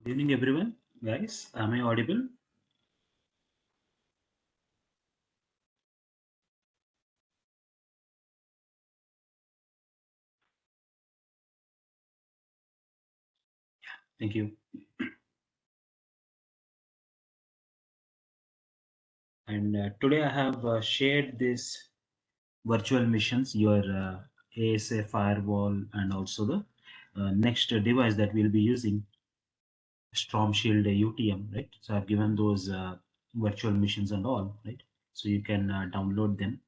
Good evening, everyone. Guys, am I audible? Thank you. And today I have shared this virtual missions, your ASA firewall, and also the next device that we'll be using, Storm Shield UTM, right? So I've given those virtual missions and all, right? So you can download them.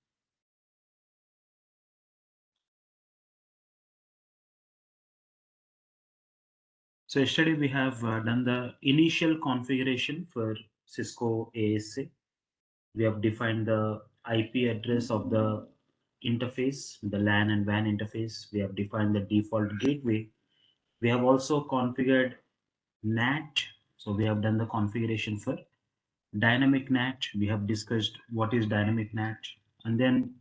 So yesterday we have done the initial configuration for Cisco ASA. We have defined the IP address of the interface, the LAN and WAN interface. We have defined the default gateway. We have also configured NAT. So we have done the configuration for dynamic NAT. We have discussed what is dynamic NAT. And then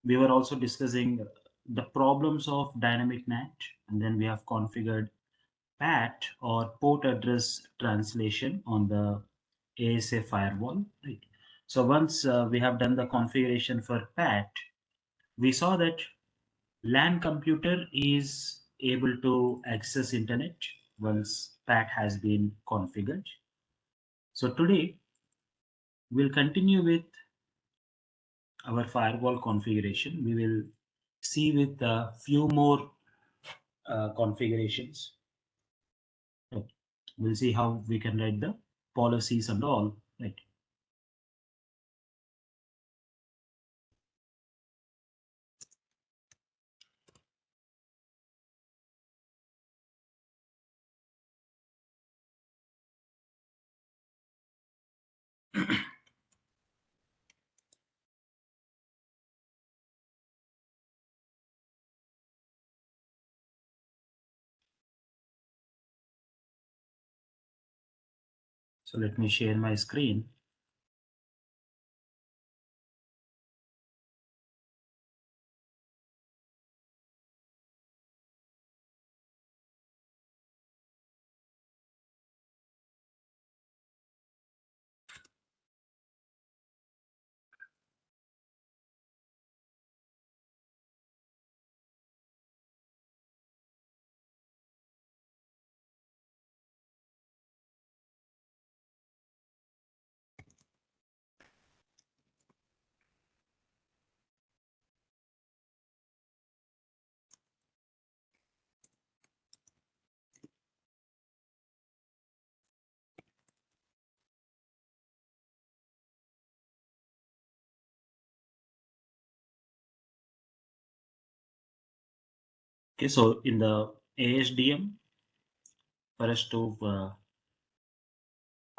we were also discussing the problems of dynamic NAT. And then we have configured PAT or port address translation on the ASA firewall. Right. So once we have done the configuration for PAT, we saw that LAN computer is able to access internet once PAT has been configured. So today we'll continue with our firewall configuration. We will see with a few more configurations. Right. We'll see how we can write the policies and all. Right. So let me share my screen. Okay, so in the ASDM, for us to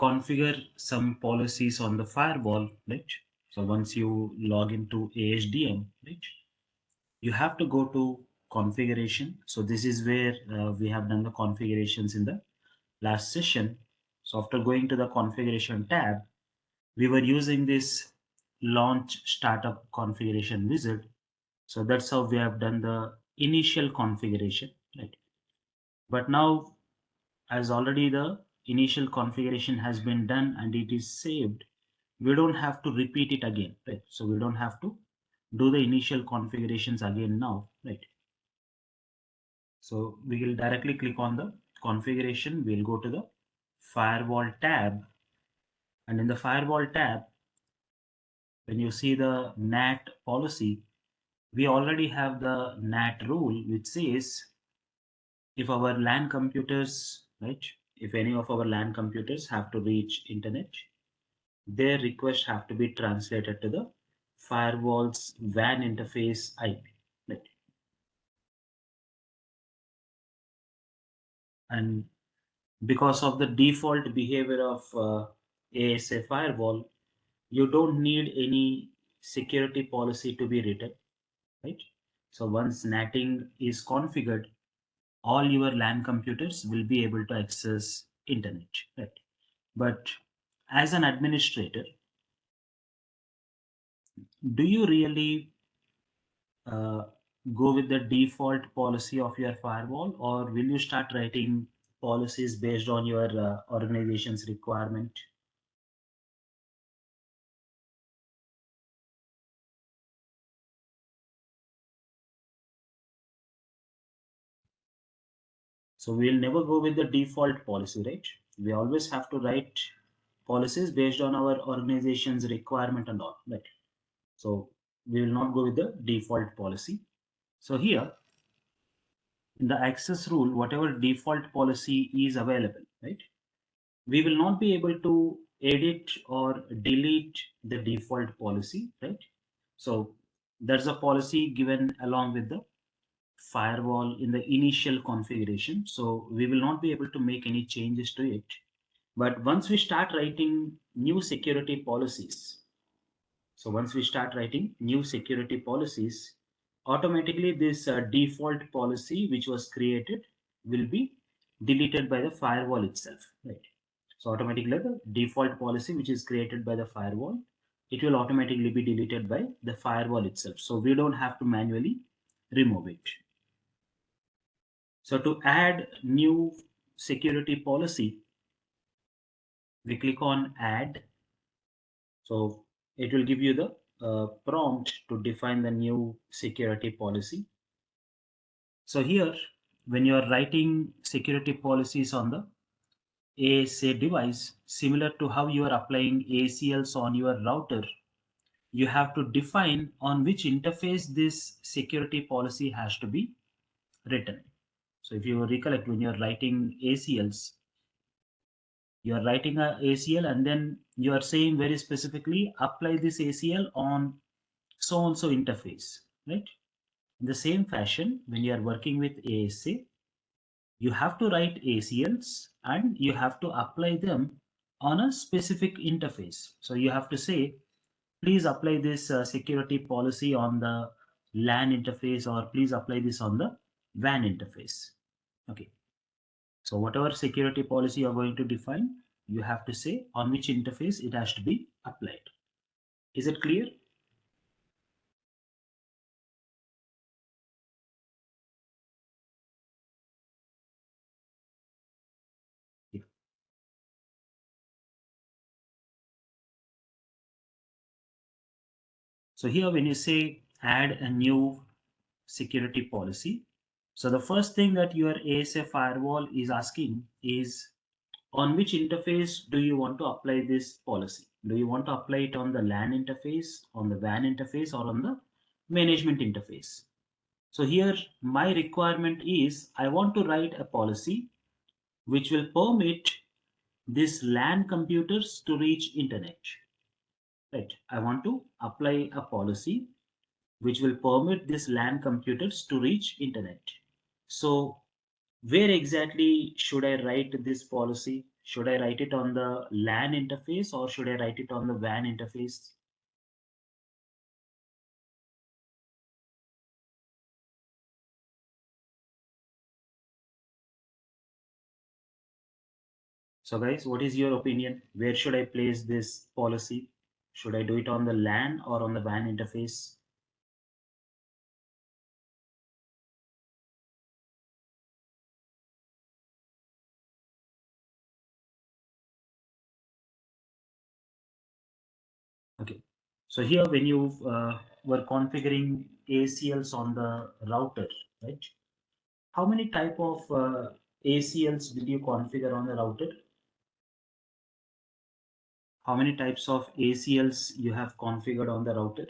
configure some policies on the firewall, right? So once you log into ASDM, right, you have to go to configuration. So this is where we have done the configurations in the last session. So after going to the configuration tab, we were using this launch startup configuration wizard. So that's how we have done the initial configuration, right? But now, as already the initial configuration has been done and it is saved, we don't have to repeat it again, right? So we don't have to do the initial configurations again now, right? So we will directly click on the configuration. We'll go to the firewall tab, and in the firewall tab, when you see the NAT policy, we already have the NAT rule which says if our LAN computers, right, if any of our LAN computers have to reach internet, their request have to be translated to the firewall's WAN interface IP. Right? And because of the default behavior of ASA firewall, you don't need any security policy to be written, right? So once NATing is configured, all your LAN computers will be able to access internet, right? But as an administrator, do you really uh, go with the default policy of your firewall, or will you start writing policies based on your organization's requirement. So we'll never go with the default policy, right? We always have to write policies based on our organization's requirement and all, right? So we will not go with the default policy. So here in the access rule, whatever default policy is available, right? We will not be able to edit or delete the default policy, right? So there's a policy given along with the firewall in the initial configuration. So we will not be able to make any changes to it. But once we start writing new security policies, so once we start writing new security policies, automatically this default policy which was created will be deleted by the firewall itself, right? So automatically the default policy which is created by the firewall, it will automatically be deleted by the firewall itself. So we don't have to manually remove it. So to add new security policy, we click on add. So it will give you the prompt to define the new security policy. So here, when you are writing security policies on the ASA device, similar to how you are applying ACLs on your router, you have to define on which interface this security policy has to be written. So if you recollect, when you're writing ACLs, you are writing a ACL and then you are saying very specifically apply this ACL on so and so interface, right? In the same fashion, when you are working with ASA, you have to write ACLs and you have to apply them on a specific interface. So you have to say, please apply this security policy on the LAN interface, or please apply this on the WAN interface. Okay. So whatever security policy you're going to define, you have to say on which interface it has to be applied. Is it clear? Yeah. So here when you say add a new security policy, so the first thing that your ASA firewall is asking is on which interface do you want to apply this policy? Do you want to apply it on the LAN interface, on the WAN interface, or on the management interface? So here my requirement is I want to write a policy which will permit this LAN computers to reach internet. Right. I want to apply a policy which will permit this LAN computers to reach internet. So where exactly should I write this policy? Should I write it on the LAN interface or should I write it on the WAN interface? So guys, what is your opinion? Where should I place this policy? Should I do it on the LAN or on the WAN interface? Okay. So here when you were configuring ACLs on the router, right? How many type of ACLs did you configure on the router? How many types of ACLs you have configured on the router?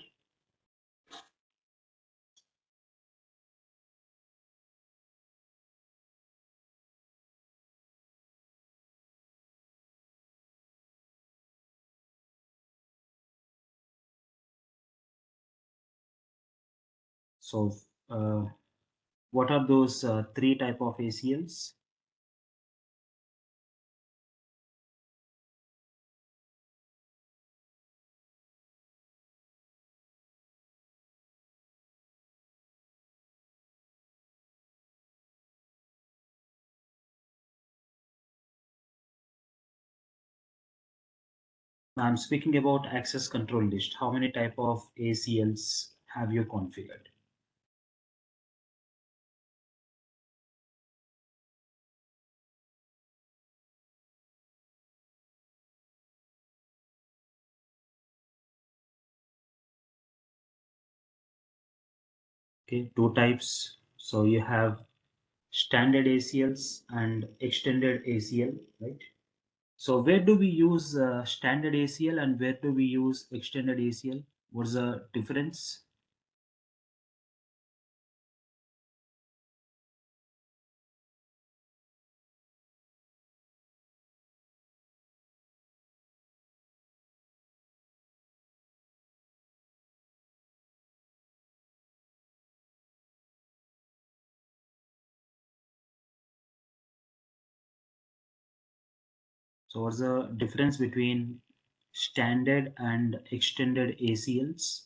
So uh, what are those three type of ACLs? I'm speaking about access control list. How many type of ACLs have you configured? Okay, two types. So you have standard ACLs and extended ACL, right? So where do we use standard ACL and where do we use extended ACL? What's the difference? So what's the difference between standard and extended ACLs?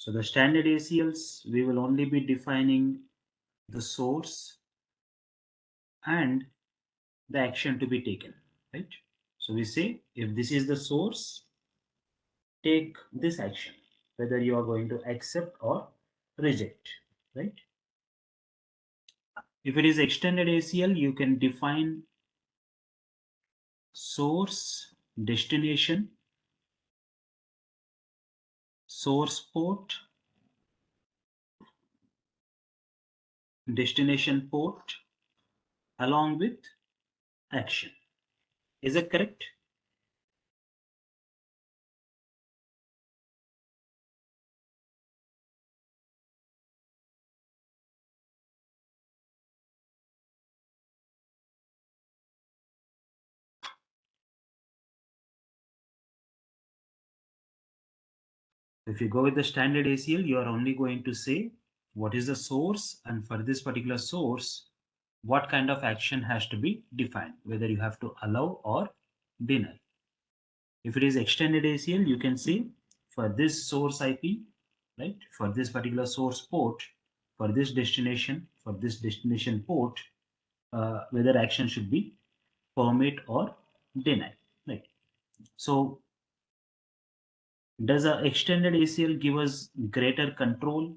So the standard ACLs, we will only be defining the source and the action to be taken, right? So we say if this is the source, take this action, whether you are going to accept or reject, right? If it is extended ACL, you can define source, destination, source port, destination port, along with action. Is that correct? If you go with the standard ACL, you are only going to say what is the source, and for this particular source, what kind of action has to be defined, whether you have to allow or deny. If it is extended ACL, you can say for this source IP, right, for this particular source port, for this destination port, whether action should be permit or deny, right? So does a extended ACL give us greater control?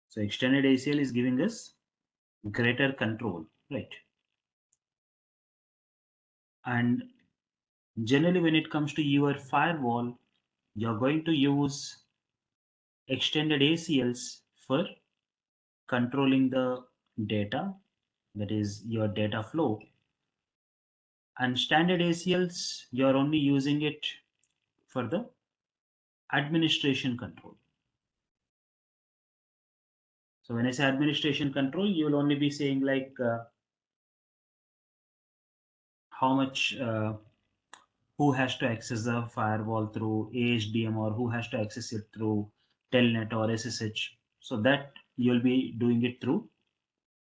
So extended ACL is giving us greater control, right? And generally, when it comes to your firewall, you're going to use extended ACLs for controlling the data, that is your data flow. And standard ACLs, you're only using it for the administration control. So when I say administration control, you will only be saying like how much, who has to access the firewall through AHDM or who has to access it through Telnet or SSH. So that you'll be doing it through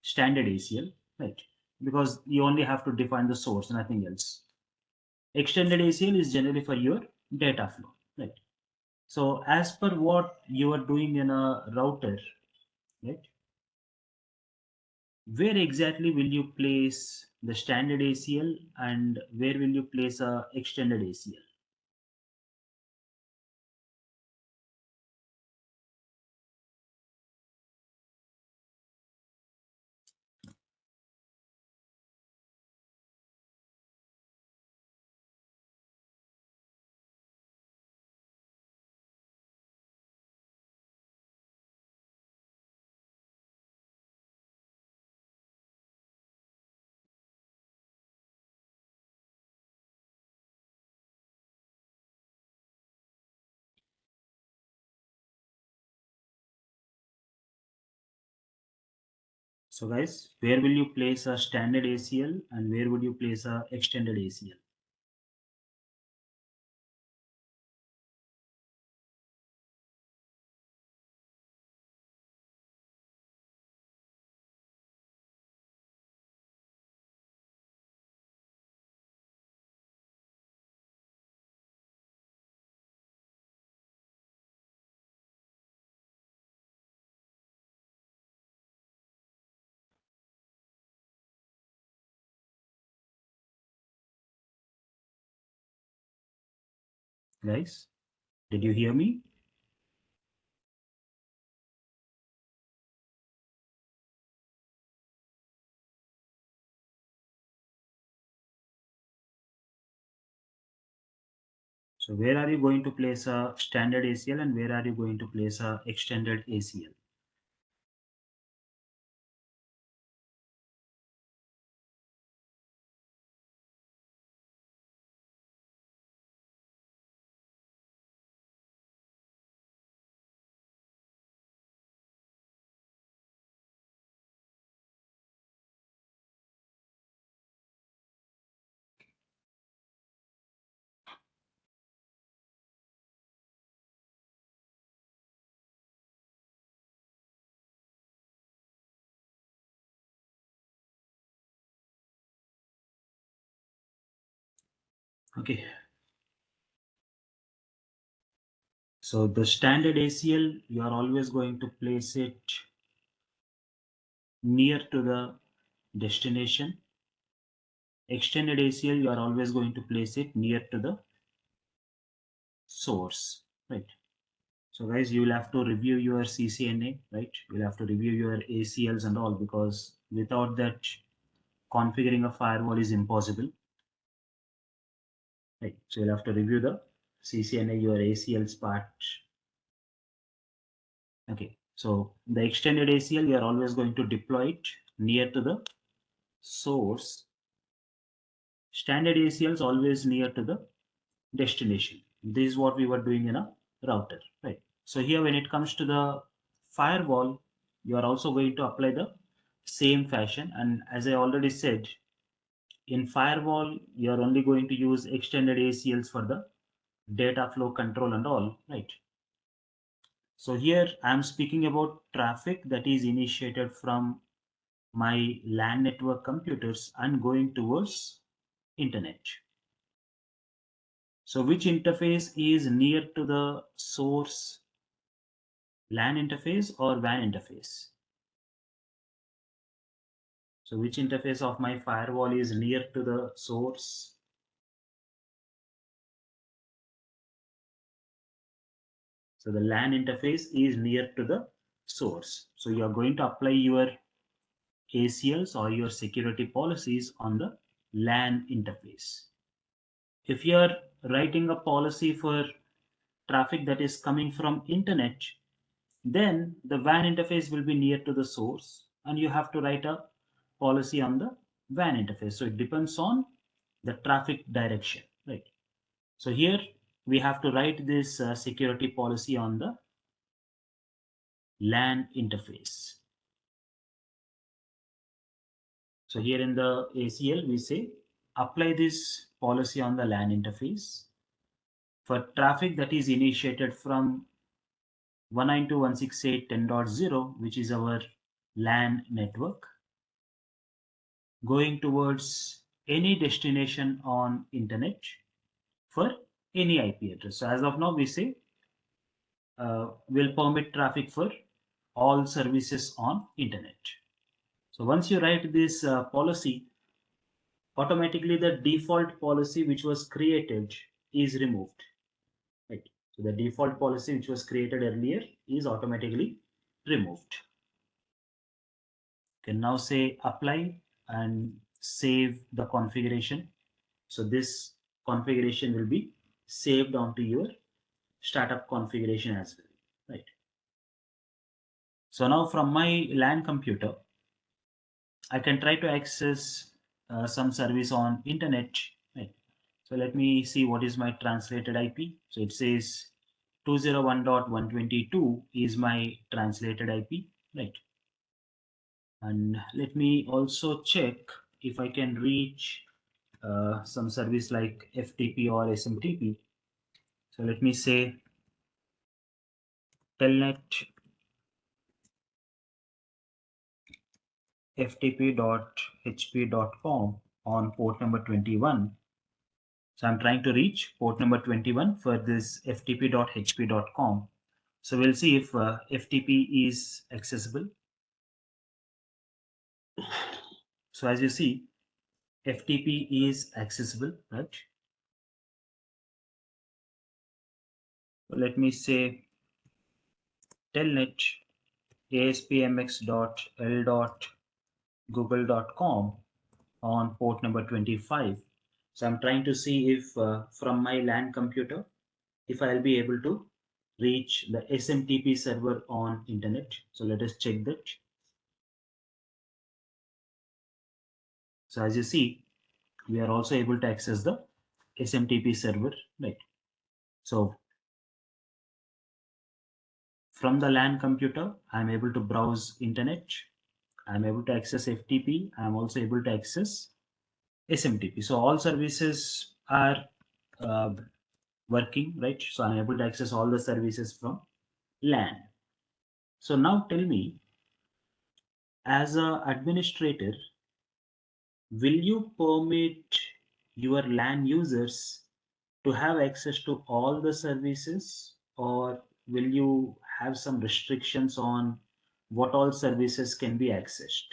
standard ACL, right? Because you only have to define the source, nothing else. Extended ACL is generally for your data flow, right? So as per what you are doing in a router, right? Where exactly will you place the standard ACL and where will you place a extended ACL? So guys, where will you place a standard ACL and where would you place a extended ACL? Guys, did you hear me? So where are you going to place a standard ACL and where are you going to place a extended ACL? Okay. So the standard ACL, you are always going to place it near to the destination. Extended ACL, you are always going to place it near to the source, right? So guys, you will have to review your CCNA, right? You'll have to review your ACLs and all, because without that, configuring a firewall is impossible, right? So you'll have to review the CCNA, your ACLs part. Okay. So the extended ACL, you are always going to deploy it near to the source. Standard ACLs always near to the destination. This is what we were doing in a router, right? So here, when it comes to the firewall, you are also going to apply the same fashion. And as I already said, in firewall, you are only going to use extended ACLs for the data flow control and all, right? So here I'm speaking about traffic that is initiated from my LAN network computers and going towards internet. So which interface is near to the source, LAN interface or WAN interface? So which interface of my firewall is near to the source? So the LAN interface is near to the source. So you are going to apply your ACLs or your security policies on the LAN interface. If you are writing a policy for traffic that is coming from internet, then the WAN interface will be near to the source and you have to write a policy on the WAN interface. So it depends on the traffic direction, right? So here we have to write this security policy on the LAN interface. So here in the ACL, we say apply this policy on the LAN interface for traffic that is initiated from 192.168.10.0, which is our LAN network, going towards any destination on internet for any IP address. So as of now, we say will permit traffic for all services on internet. So once you write this policy, automatically the default policy which was created is removed. Right. So the default policy which was created earlier is automatically removed. You can now say apply and save the configuration. So this configuration will be saved onto your startup configuration as well. Right. So now from my LAN computer, I can try to access some service on internet. Right. So let me see what is my translated IP. So it says 201.122 is my translated IP, right? And let me also check if I can reach some service like FTP or SMTP. So let me say telnet ftp.hp.com on port number 21. So I'm trying to reach port number 21 for this ftp.hp.com. So we'll see if FTP is accessible. So as you see, FTP is accessible, right? Let me say telnet aspmx.l.google.com on port number 25. So I'm trying to see if from my LAN computer, if I'll be able to reach the SMTP server on internet. So let us check that. So as you see, we are also able to access the SMTP server, right? So from the LAN computer, I'm able to browse internet. I'm able to access FTP. I'm also able to access SMTP. So all services are uh, working, right? So I'm able to access all the services from LAN. So now tell me, as a administrator, will you permit your LAN users to have access to all the services, or will you have some restrictions on what all services can be accessed?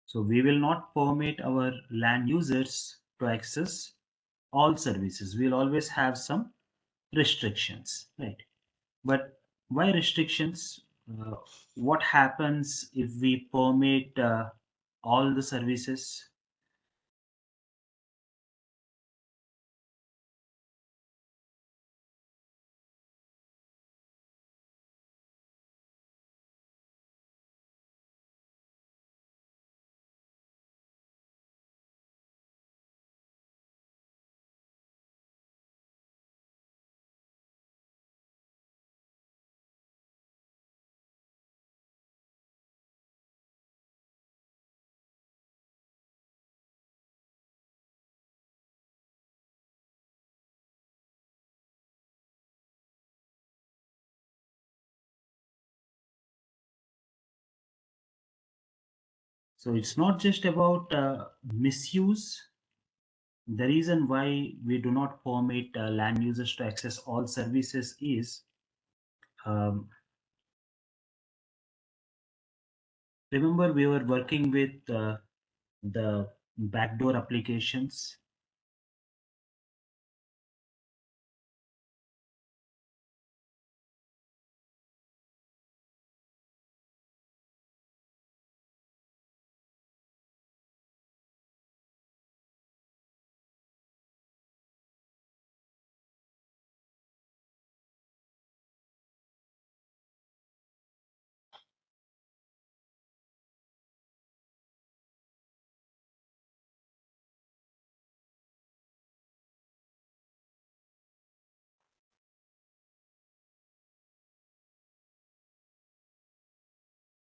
So we will not permit our LAN users to access all services. We'll always have some restrictions, right? But why restrictions? Uh, what happens if we permit all the services? So it's not just about misuse. The reason why we do not permit LAN users to access all services is, um, remember we were working with the backdoor applications.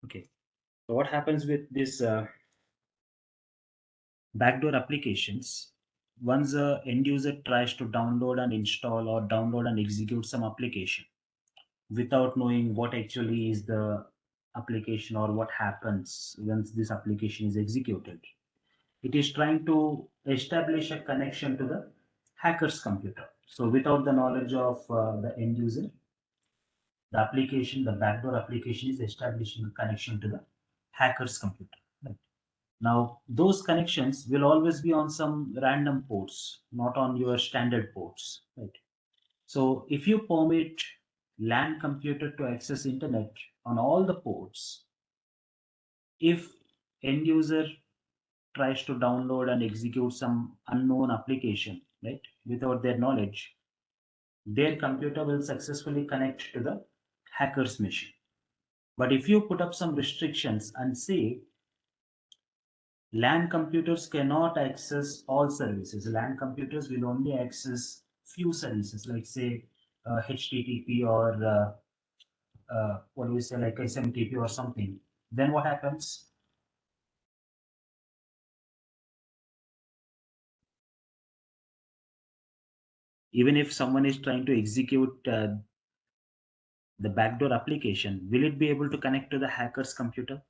Okay. So what happens with this backdoor applications? Once a end user tries to download and install or download and execute some application without knowing what actually is the application or what happens once this application is executed, it is trying to establish a connection to the hacker's computer. So without the knowledge of the end user, the application, the backdoor application is establishing a connection to the hacker's computer. Right? Now, those connections will always be on some random ports, not on your standard ports. Right? So if you permit LAN computer to access internet on all the ports, if end user tries to download and execute some unknown application, right, without their knowledge, their computer will successfully connect to the hacker's machine. But if you put up some restrictions and say LAN computers cannot access all services, LAN computers will only access few services, like say HTTP or what do we say, like SMTP or something, then what happens? Even if someone is trying to execute the backdoor application, will it be able to connect to the hacker's computer?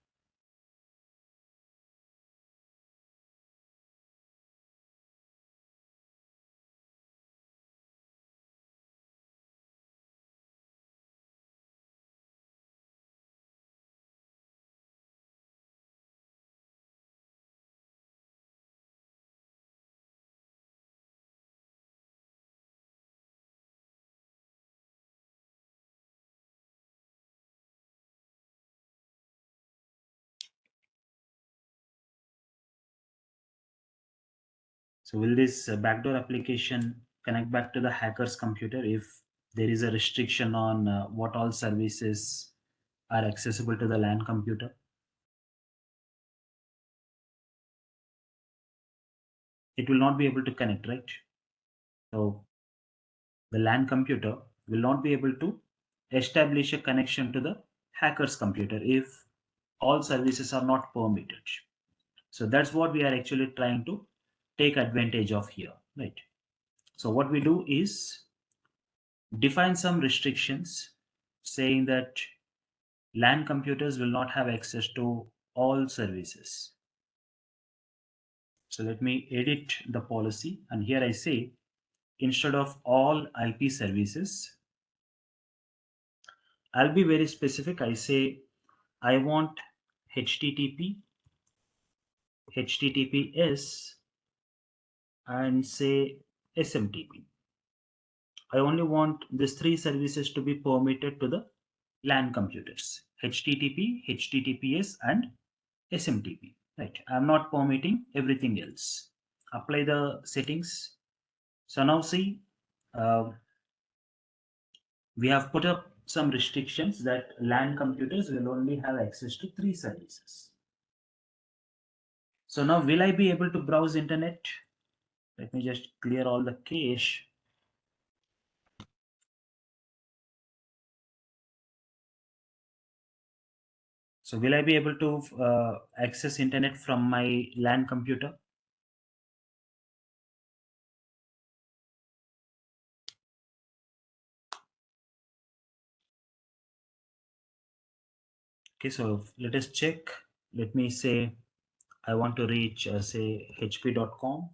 So will this backdoor application connect back to the hacker's computer if there is a restriction on what all services are accessible to the LAN computer? It will not be able to connect, right? So the LAN computer will not be able to establish a connection to the hacker's computer if all services are not permitted. So that's what we are actually trying to take advantage of here, right? So what we do is define some restrictions saying that LAN computers will not have access to all services. So let me edit the policy, and here I say instead of all IP services, I'll be very specific. I say I want HTTP, HTTPS, and say SMTP. I only want these three services to be permitted to the LAN computers: HTTP, HTTPS, and SMTP. Right. I'm not permitting everything else. Apply the settings. So now see, uh, we have put up some restrictions that LAN computers will only have access to three services. So now will I be able to browse internet? Let me just clear all the cache. So will I be able to access internet from my LAN computer? Okay, so let us check. Let me say I want to reach say hp.com.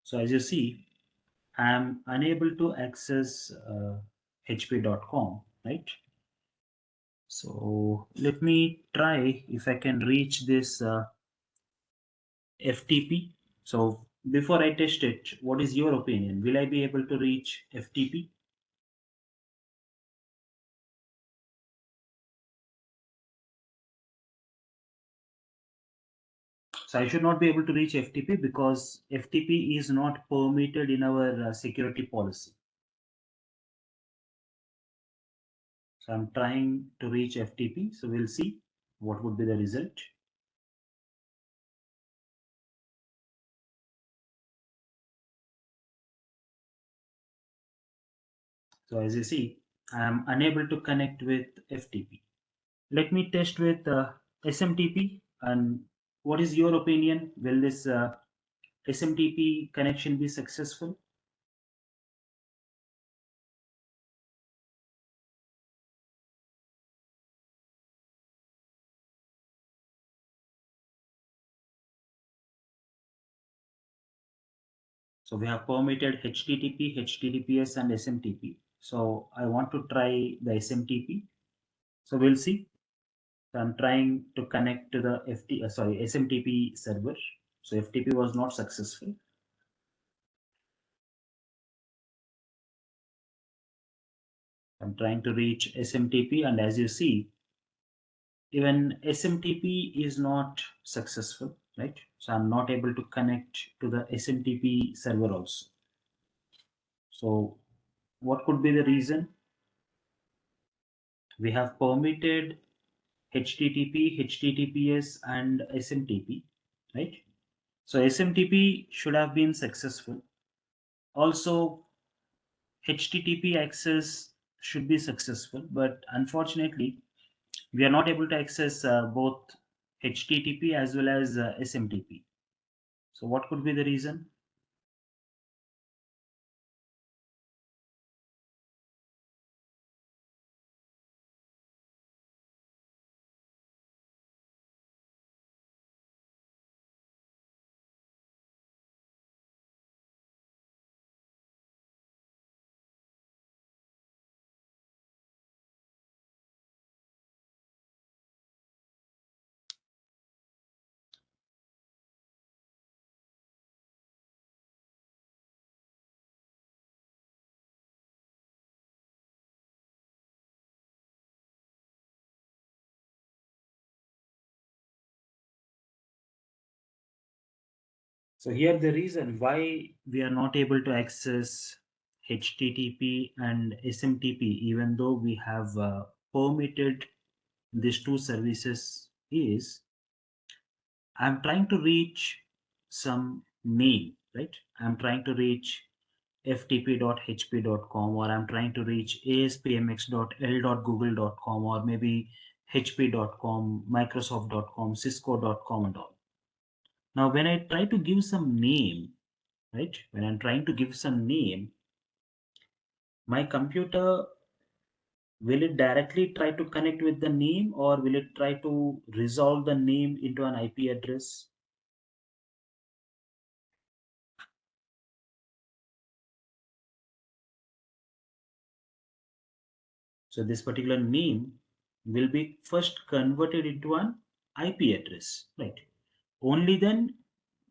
So as you see, I am unable to access hp.com, right? So let me try if I can reach this FTP. So before I test it, what is your opinion? Will I be able to reach FTP? So I should not be able to reach FTP because FTP is not permitted in our security policy. So I'm trying to reach FTP. So we'll see what would be the result. So as you see, I am unable to connect with FTP. Let me test with SMTP. And what is your opinion? Will this SMTP connection be successful? So we have permitted HTTP, HTTPS, and SMTP. So I want to try the SMTP. So we'll see. So I'm trying to connect to the SMTP server. So FTP was not successful. I'm trying to reach SMTP, and as you see, even SMTP is not successful, right? So I'm not able to connect to the SMTP server also. So what could be the reason? We have permitted HTTP, HTTPS, and SMTP, right? So SMTP should have been successful. Also, HTTP access should be successful, but unfortunately, we are not able to access both HTTP as well as SMTP. So what could be the reason? So here the reason why we are not able to access HTTP and SMTP even though we have permitted these two services is I'm trying to reach some name, right? I'm trying to reach ftp.hp.com, or I'm trying to reach aspmx.l.google.com, or maybe hp.com, microsoft.com, cisco.com and all. Now, when I try to give some name, right? When I'm trying to give some name, my computer, will it directly try to connect with the name, or will it try to resolve the name into an IP address? So this particular name will be first converted into an IP address, right? Only then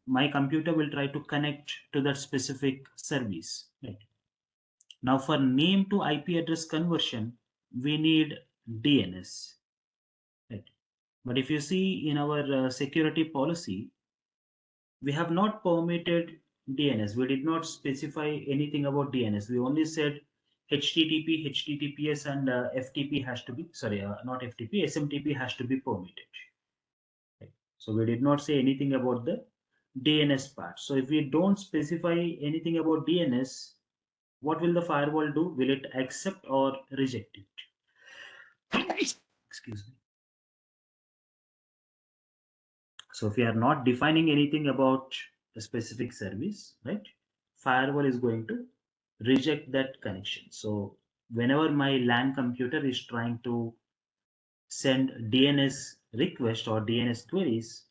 my computer will try to connect to that specific service, right? Now for name to IP address conversion, we need DNS, right? But if you see in our security policy, we have not permitted DNS. We did not specify anything about DNS. We only said HTTP, HTTPS, and FTP has to be, sorry, not FTP, SMTP has to be permitted. Right? So we did not say anything about the DNS part. So if we don't specify anything about DNS, what will the firewall do? Will it accept or reject it? Excuse me. So if we are not defining anything about a specific service, right, firewall is going to reject that connection. So whenever my LAN computer is trying to send DNS request or DNS queries,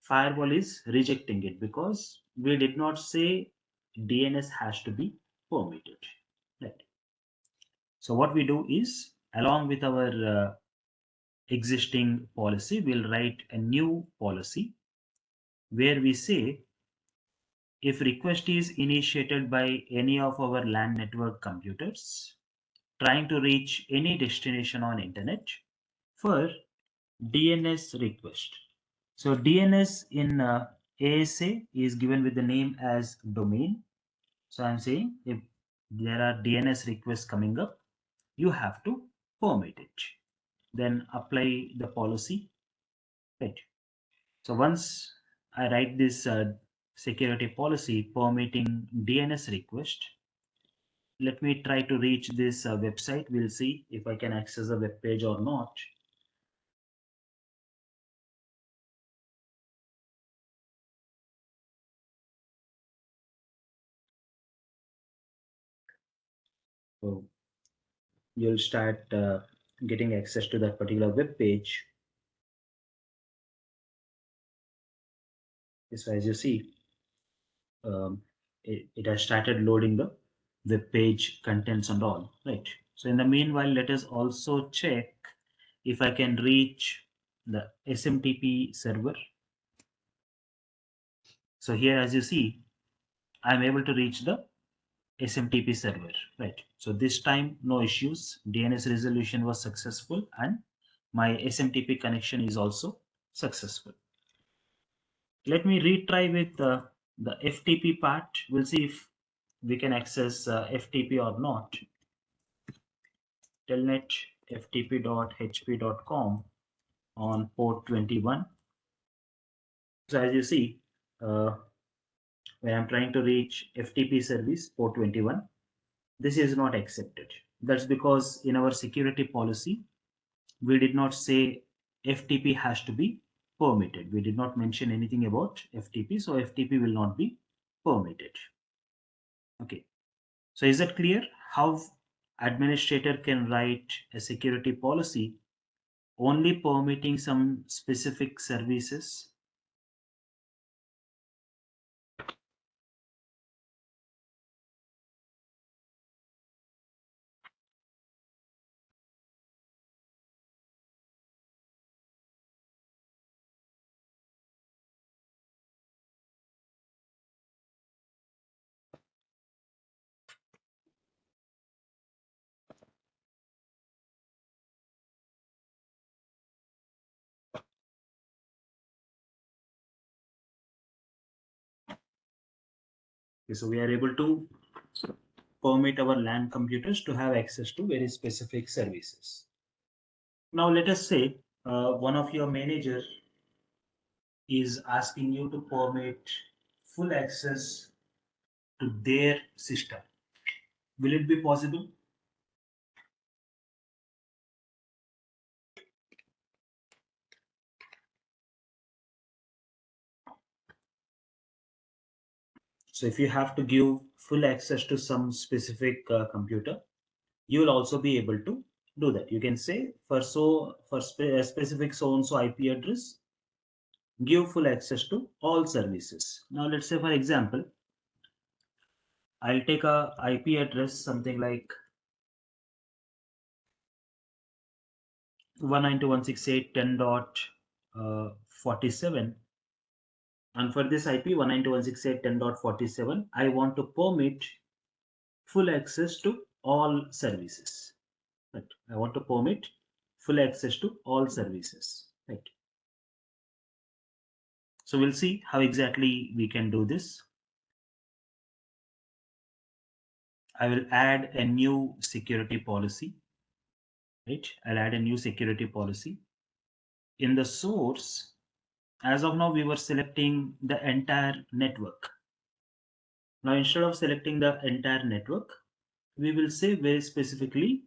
firewall is rejecting it because we did not say DNS has to be permitted. Right. So what we do is, along with our existing policy, we'll write a new policy where we say if request is initiated by any of our LAN network computers trying to reach any destination on internet for DNS request. So DNS in ASA is given with the name as domain. So I'm saying if there are DNS requests coming up, you have to permit it. Then apply the policy. Right. So once I write this security policy permitting DNS request, let me try to reach this website. We'll see if I can access the web page or not. So you'll start getting access to that particular web page. So as you see, it has started loading the web page contents and all, right? So in the meanwhile, let us also check if I can reach the SMTP server. So here, as you see, I'm able to reach the SMTP server, right? So this time, no issues. DNS resolution was successful and my SMTP connection is also successful. Let me retry with the FTP part. We'll see if we can access FTP or not. Telnet ftp.hp.com on port 21. So as you see, uh, when I'm trying to reach FTP service port 21, this is not accepted. That's because in our security policy, we did not say FTP has to be permitted. We did not mention anything about FTP, so FTP will not be permitted. Okay, so is that clear how administrator can write a security policy only permitting some specific services? Okay, so we are able to permit our LAN computers to have access to very specific services. Now let us say one of your manager is asking you to permit full access to their system. Will it be possible? So if you have to give full access to some specific computer, you will also be able to do that. You can say a specific so and so IP address, give full access to all services. Now let's say for example, I'll take a IP address something like 192.168.10.47, and for this IP 192.168.10.47, I want to permit full access to all services. Right. I want to permit full access to all services. Right. So we'll see how exactly we can do this. I will add a new security policy. Right. I'll add a new security policy. In the source, as of now, we were selecting the entire network. Now, instead of selecting the entire network, we will say very specifically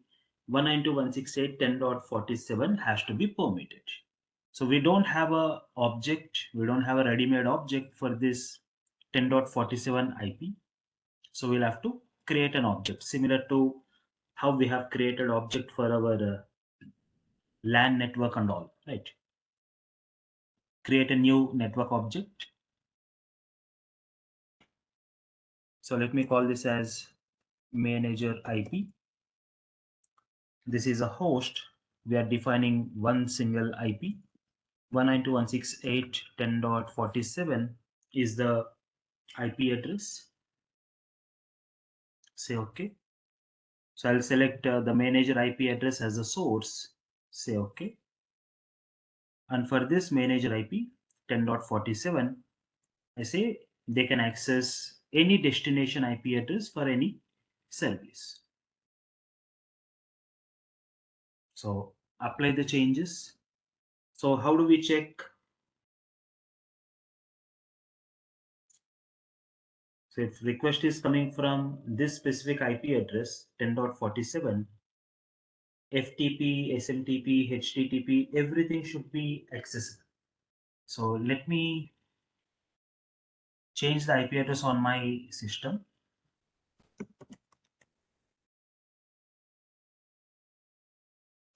192.168.10.47 has to be permitted. So we don't have a object, we don't have a ready-made object for this 10.47 IP. So we'll have to create an object similar to how we have created object for our LAN network and all, right? Create a new network object. So let me call this as manager IP. This is a host. We are defining one single IP. 192.168.10.47 is the IP address. Say OK. So I'll select the manager IP address as a source. Say OK. And for this manager IP 10.47, I say they can access any destination IP address for any service. So apply the changes. So how do we check? So if request is coming from this specific IP address 10.47, FTP, SMTP, HTTP, everything should be accessible. So let me change the IP address on my system.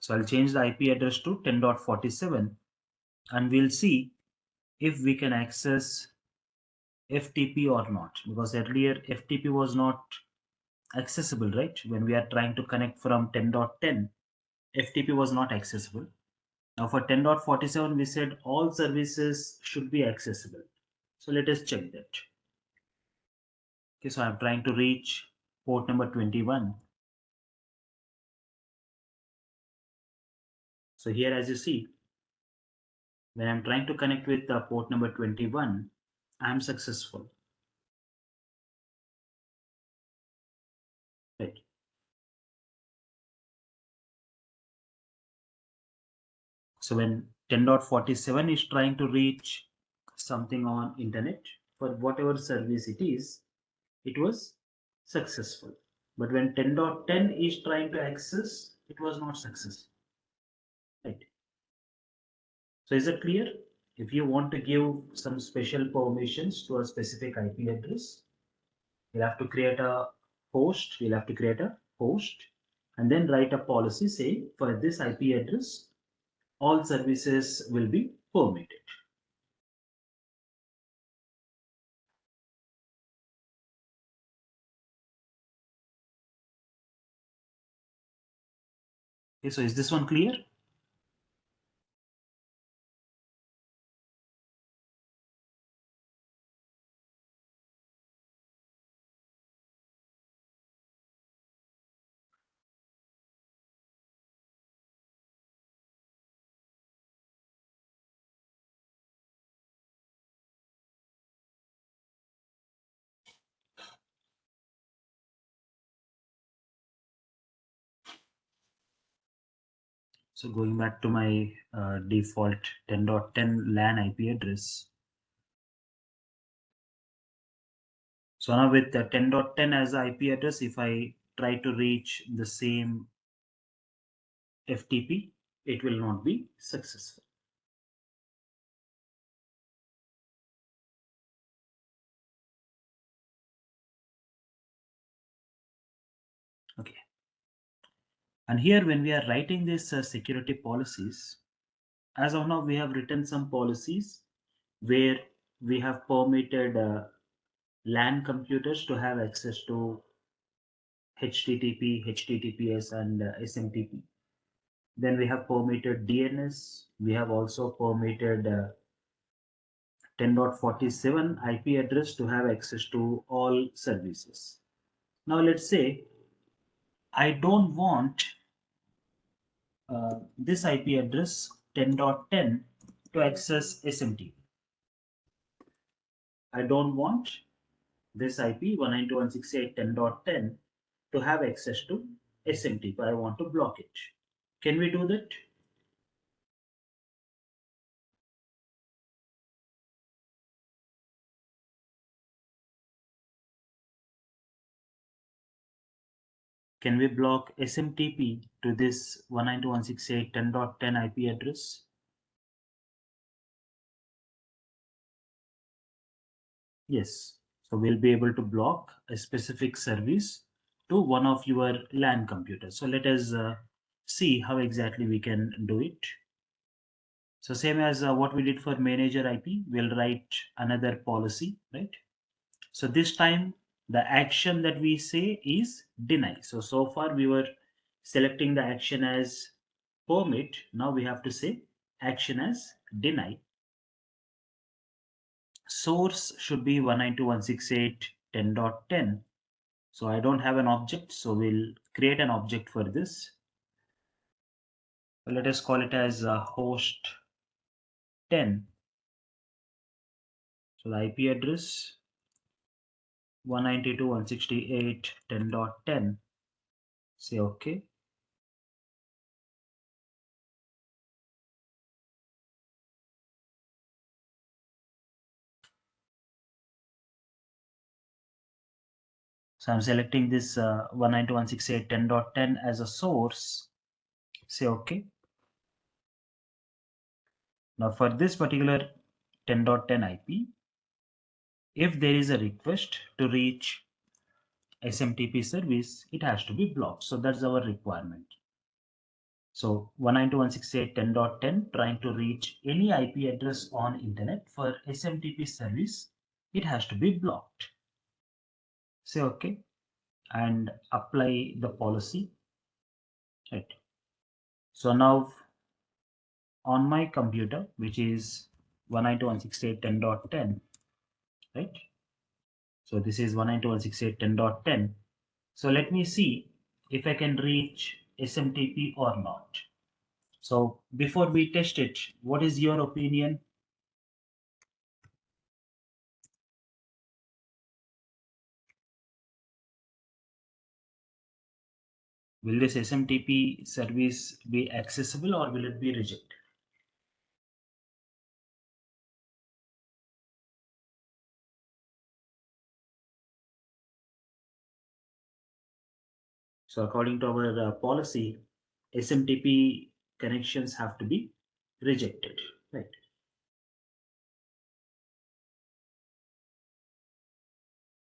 So I'll change the IP address to 10.47 and we'll see if we can access FTP or not, because earlier FTP was not accessible, right? When we are trying to connect from 10.10, FTP was not accessible. Now for 10.47, we said all services should be accessible. So let us check that. Okay, so I'm trying to reach port number 21. So here, as you see, when I'm trying to connect with port number 21, I'm successful. Right. So when 10.47 is trying to reach something on internet for whatever service it was successful. But when 10.10 is trying to access, it was not successful. Right. So is it clear? If you want to give some special permissions to a specific IP address, you'll have to create a host. You'll have to create a host and then write a policy saying for this IP address, all services will be permitted. Okay, so is this one clear? So going back to my default 10.10 LAN IP address. So now with the 10.10 as the IP address, if I try to reach the same FTP, it will not be successful. Okay. And here when we are writing these security policies, as of now we have written some policies where we have permitted LAN computers to have access to HTTP, HTTPS and SMTP. Then we have permitted DNS. We have also permitted 10.47 IP address to have access to all services. Now let's say I don't want this IP address 10.10 to access SMTP. I don't want this IP 192.168.10.10 to have access to SMTP. I want to block it. Can we do that? Can we block SMTP to this 192.168.10.10 IP address? Yes. So we'll be able to block a specific service to one of your LAN computers. So let us see how exactly we can do it. So same as what we did for manager IP, we'll write another policy, right? So this time the action that we say is deny. So far we were selecting the action as permit. Now we have to say action as deny. Source should be 192.168.10.10. So I don't have an object, so we'll create an object for this. Let us call it as host 10. So the IP address 192.168.10.10. Say OK. So I'm selecting this 192.168.10.10 as a source. Say OK. Now for this particular 10.10 IP, if there is a request to reach SMTP service, it has to be blocked. So that's our requirement. So 192.168.10.10 trying to reach any IP address on internet for SMTP service, it has to be blocked. Say OK and apply the policy. Right. So now on my computer, which is 192.168.10.10, right? So this is 192.168.10.10. So let me see if I can reach SMTP or not. So before we test it, what is your opinion? Will this SMTP service be accessible or will it be rejected? So according to our policy, SMTP connections have to be rejected, right?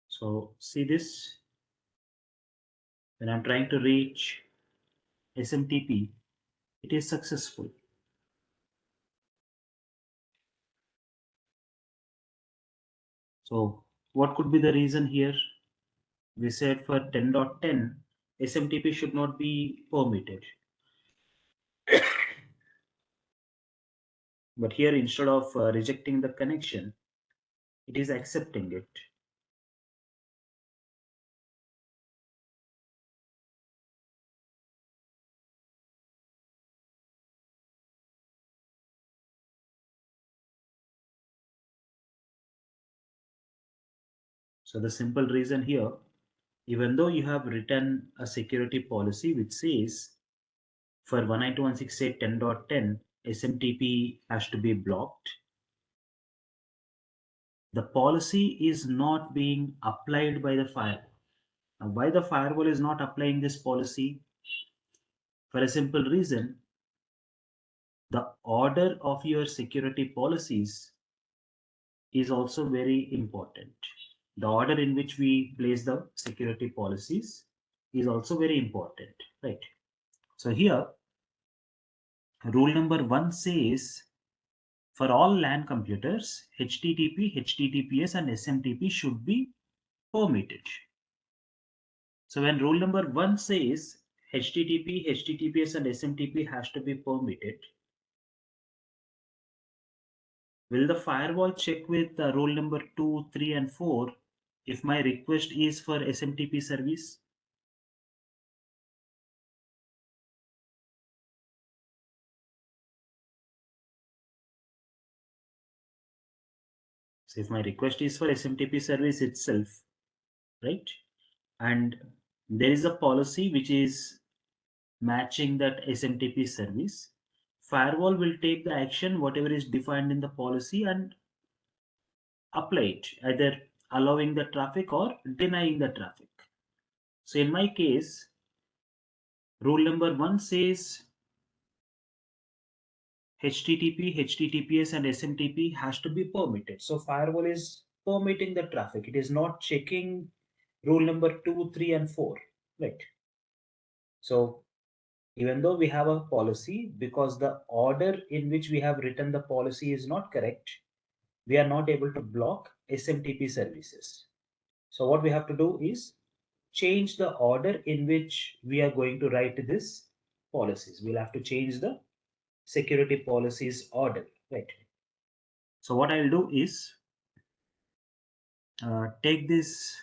So see this, when I'm trying to reach SMTP, it is successful. So what could be the reason here? We said for 10.10, SMTP should not be permitted. But here, instead of rejecting the connection, it is accepting it. So the simple reason here, even though you have written a security policy which says For 192.168.10.10, SMTP has to be blocked. The policy is not being applied by the firewall. Now, why the firewall is not applying this policy? For a simple reason, the order of your security policies is also very important. The order in which we place the security policies is also very important, right? So here, rule number one says for all LAN computers, HTTP, HTTPS, and SMTP should be permitted. So when rule number one says HTTP, HTTPS, and SMTP has to be permitted, will the firewall check with rule number 2, 3, and 4 if my request is for SMTP service? So if my request is for SMTP service itself, right? And there is a policy which is matching that SMTP service, firewall will take the action whatever is defined in the policy and apply it, either allowing the traffic or denying the traffic. So in my case, rule number one says HTTP, HTTPS, and SMTP has to be permitted. So firewall is permitting the traffic. It is not checking rule number 2, 3, and 4. Right. So even though we have a policy, because the order in which we have written the policy is not correct, we are not able to block SMTP services. So what we have to do is change the order in which we are going to write this policies. We'll have to change the security policies order, right? So what I'll do is take this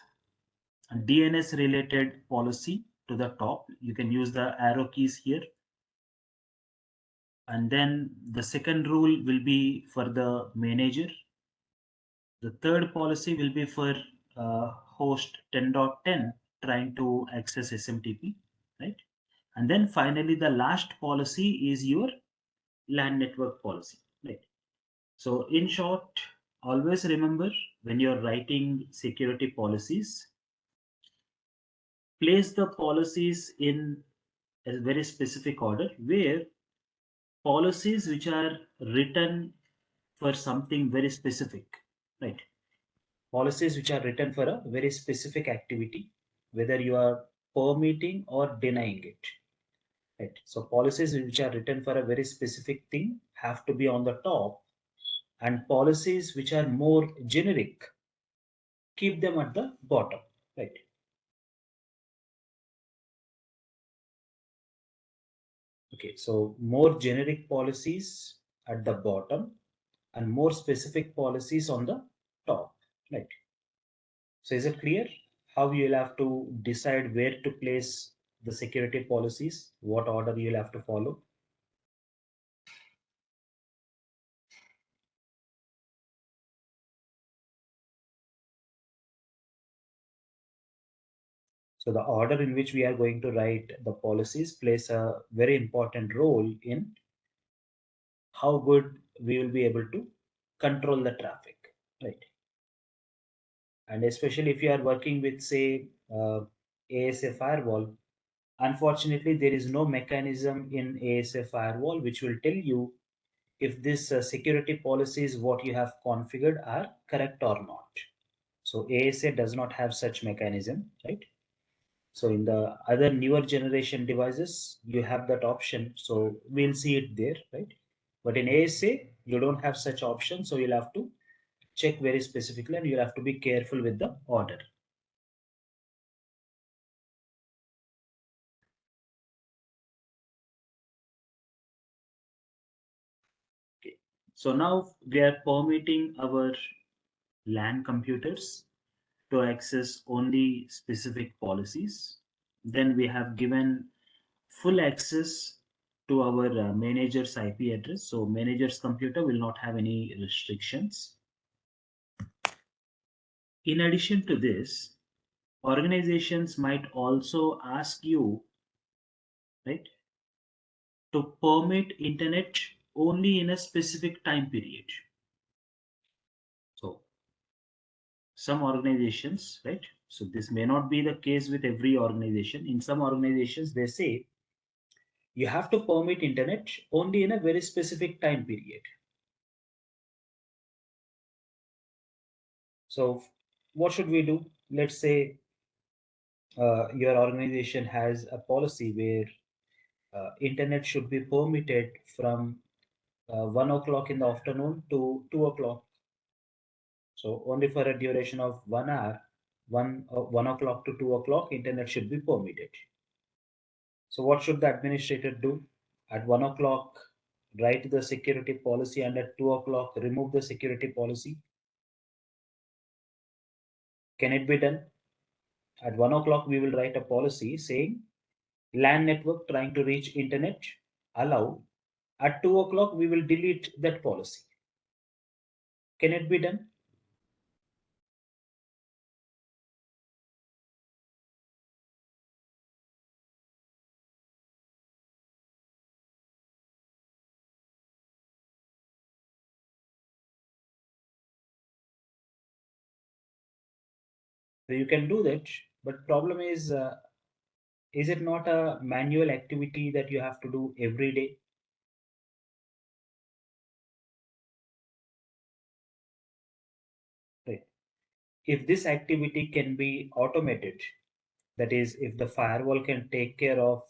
DNS related policy to the top. You can use the arrow keys here. And then the second rule will be for the manager. The third policy will be for host 10.10 trying to access SMTP, right? And then finally, the last policy is your LAN network policy, right? So in short, always remember when you're writing security policies, place the policies in a very specific order where policies which are written for something very specific, right? Policies which are written for a very specific activity, whether you are permitting or denying it, right? So policies which are written for a very specific thing have to be on the top, and policies which are more generic, keep them at the bottom, right? Okay, so more generic policies at the bottom and more specific policies on the top, right? So is it clear how you'll have to decide where to place the security policies, what order you'll have to follow? So the order in which we are going to write the policies plays a very important role in how good we will be able to control the traffic, right? And especially if you are working with, say, ASA firewall, unfortunately, there is no mechanism in ASA firewall which will tell you if this security policies what you have configured are correct or not. So ASA does not have such mechanism, right? So in the other newer generation devices, you have that option. So we'll see it there, right? But in ASA, you don't have such option. So you'll have to check very specifically and you'll have to be careful with the order. Okay. So now we are permitting our LAN computers to access only specific policies. Then we have given full access to our manager's IP address. So manager's computer will not have any restrictions. In addition to this, organizations might also ask you, right, to permit internet only in a specific time period. So some organizations, right? So this may not be the case with every organization. In some organizations, they say you have to permit internet only in a very specific time period. So what should we do? Let's say your organization has a policy where internet should be permitted from 1 o'clock in the afternoon to 2 o'clock. So only for a duration of 1 hour, 1 o'clock to 2 o'clock, internet should be permitted. So what should the administrator do? At 1 o'clock, write the security policy, and at 2 o'clock, remove the security policy. Can it be done? At 1 o'clock, we will write a policy saying LAN network trying to reach internet allow. At 2 o'clock, we will delete that policy. Can it be done? So you can do that, but problem is it not a manual activity that you have to do every day? Right. If this activity can be automated, that is, if the firewall can take care of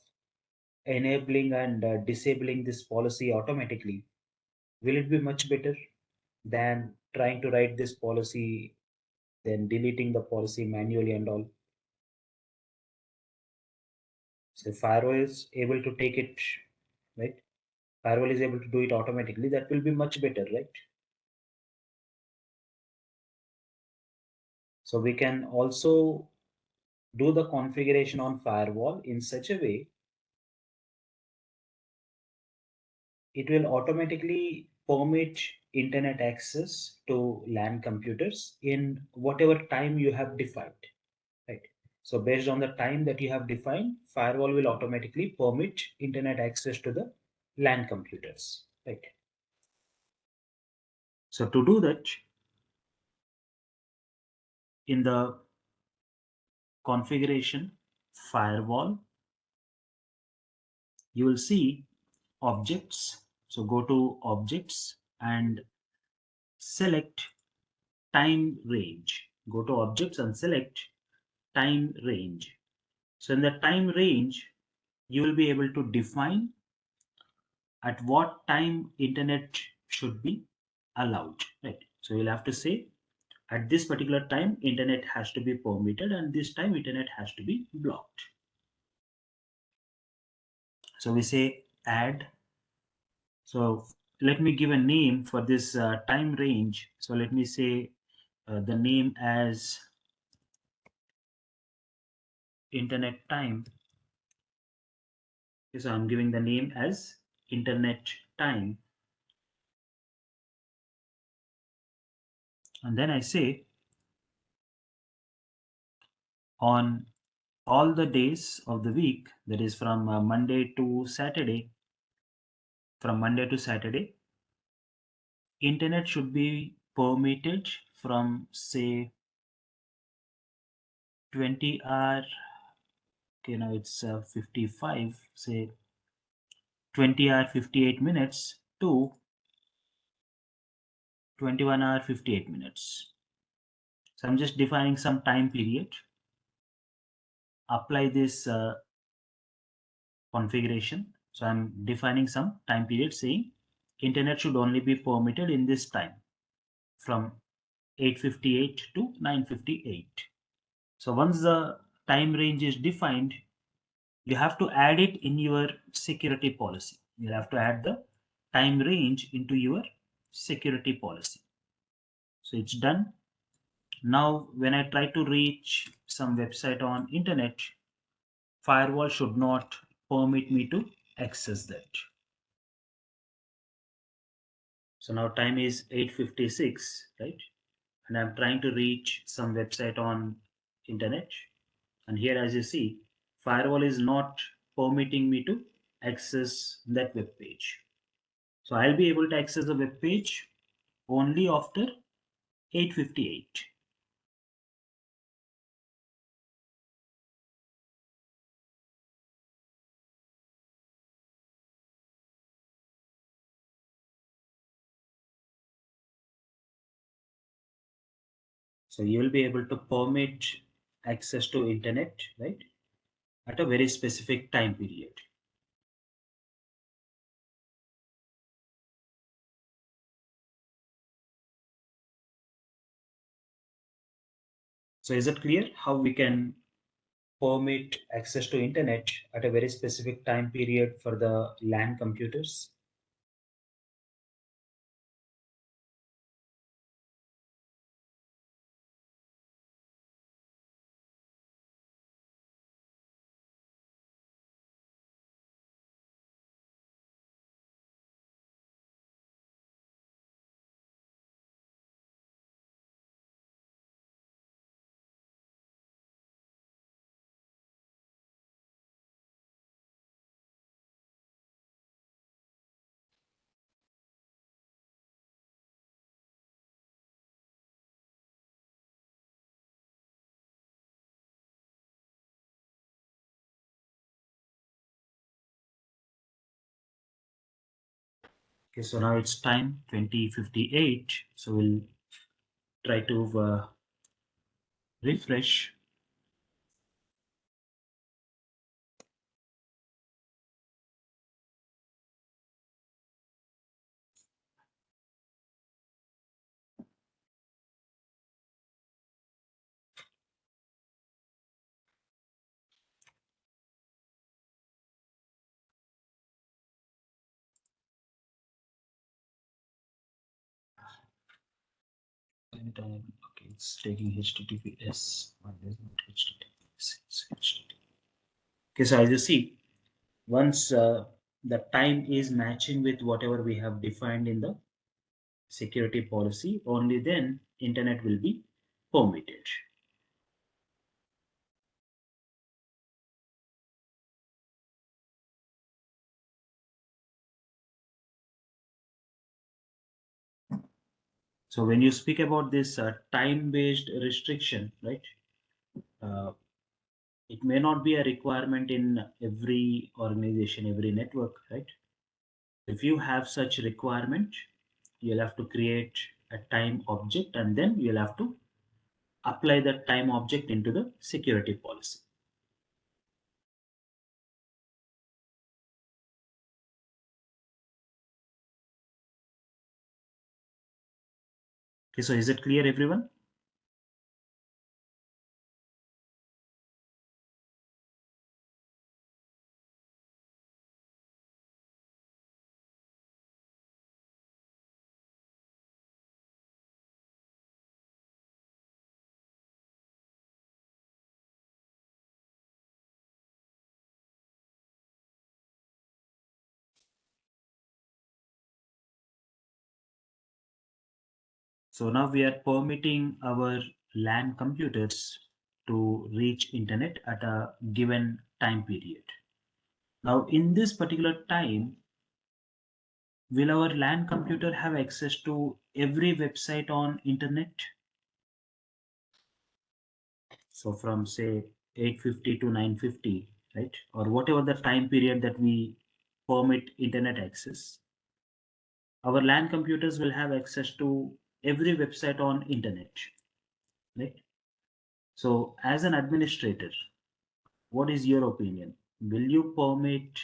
enabling and disabling this policy automatically, will it be much better than trying to write this policy, then deleting the policy manually and all? So firewall is able to take it, right? Firewall is able to do it automatically. That will be much better, right? So we can also do the configuration on firewall in such a way it will automatically permit internet access to LAN computers in whatever time you have defined, right? So based on the time that you have defined, firewall will automatically permit internet access to the LAN computers, right? So to do that, in the configuration firewall, you will see objects. So go to objects and select time range. Go to objects and select time range. So in the time range, you will be able to define at what time internet should be allowed, right? So you'll have to say at this particular time internet has to be permitted and this time internet has to be blocked. So we say add. So let me give a name for this time range. So let me say the name as internet time. Okay, so I'm giving the name as internet time. And then I say on all the days of the week, that is from Monday to Saturday, internet should be permitted from say 20 hour, okay, now it's 55, say 20 hour 58 minutes to 21 hour 58 minutes. So I'm just defining some time period, apply this configuration. So I'm defining some time period saying internet should only be permitted in this time from 8:58 to 9:58. So once the time range is defined, you have to add it in your security policy. You have to add the time range into your security policy. So it's done. Now when I try to reach some website on internet, firewall should not permit me to access that. So now time is 8:56, right? And I'm trying to reach some website on internet. And here, as you see, firewall is not permitting me to access that web page. So I'll be able to access the web page only after 8:58. So you will be able to permit access to internet, right, at a very specific time period. So is it clear how we can permit access to internet at a very specific time period for the LAN computers? Okay, so now it's time 20:58. So we'll try to refresh. And okay, it's taking HTTPS. Why is it HTTPS? It's HTTP. Okay, so as you see, once the time is matching with whatever we have defined in the security policy, only then internet will be permitted. So when you speak about this time-based restriction, right, uh, it may not be a requirement in every organization, every network, right? If you have such requirement, you'll have to create a time object and then you'll have to apply that time object into the security policy. Okay, so is it clear, everyone? So now we are permitting our LAN computers to reach internet at a given time period. Now in this particular time, will our LAN computer have access to every website on internet? So from say 8:50 to 9:50, right? Or whatever the time period that we permit internet access, our LAN computers will have access to every website on internet, right? So as an administrator, what is your opinion? Will you permit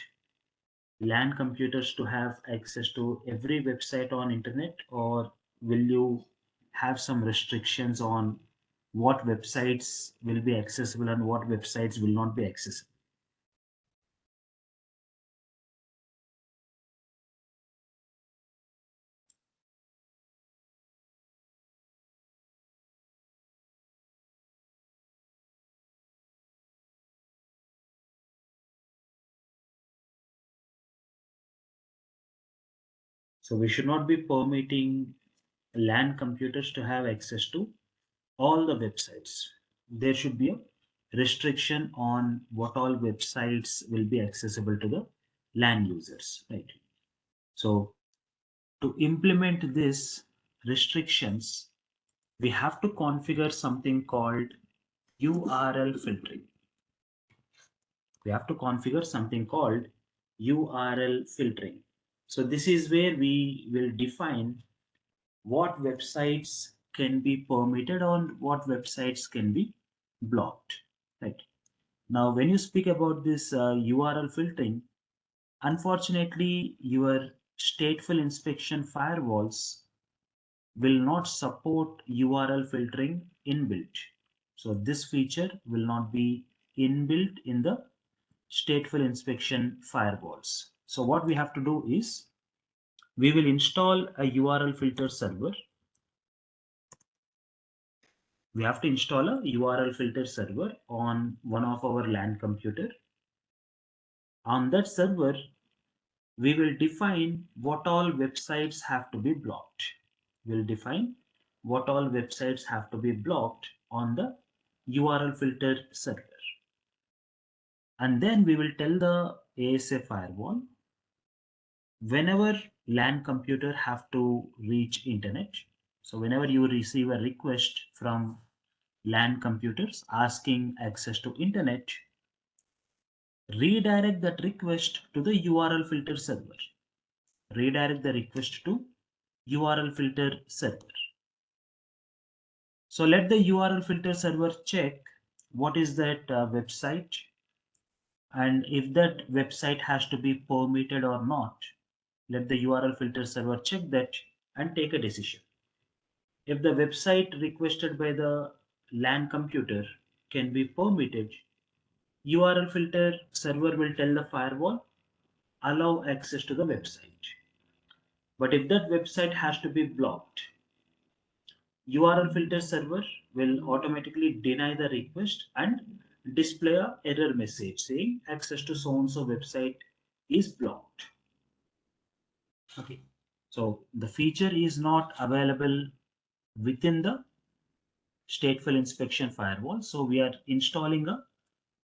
LAN computers to have access to every website on internet, or will you have some restrictions on what websites will be accessible and what websites will not be accessible? So we should not be permitting LAN computers to have access to all the websites. There should be a restriction on what all websites will be accessible to the LAN users, right? So to implement this restrictions, we have to configure something called URL filtering. We have to configure something called URL filtering. So this is where we will define what websites can be permitted or what websites can be blocked. Right. Now, when you speak about this URL filtering, unfortunately, your stateful inspection firewalls will not support URL filtering inbuilt. So this feature will not be inbuilt in the stateful inspection firewalls. So what we have to do is we will install a URL filter server. We have to install a URL filter server on one of our LAN computer. On that server, we will define what all websites have to be blocked. We'll define what all websites have to be blocked on the URL filter server. And then we will tell the ASA firewall whenever LAN computer have to reach internet. So whenever you receive a request from LAN computers asking access to internet, redirect that request to the URL filter server. Redirect the request to URL filter server. So let the URL filter server check what is that website, and if that website has to be permitted or not, let the URL filter server check that and take a decision. If the website requested by the LAN computer can be permitted, URL filter server will tell the firewall allow access to the website. But if that website has to be blocked, URL filter server will automatically deny the request and display a error message saying access to so and so website is blocked. Okay. So the feature is not available within the stateful inspection firewall. So we are installing a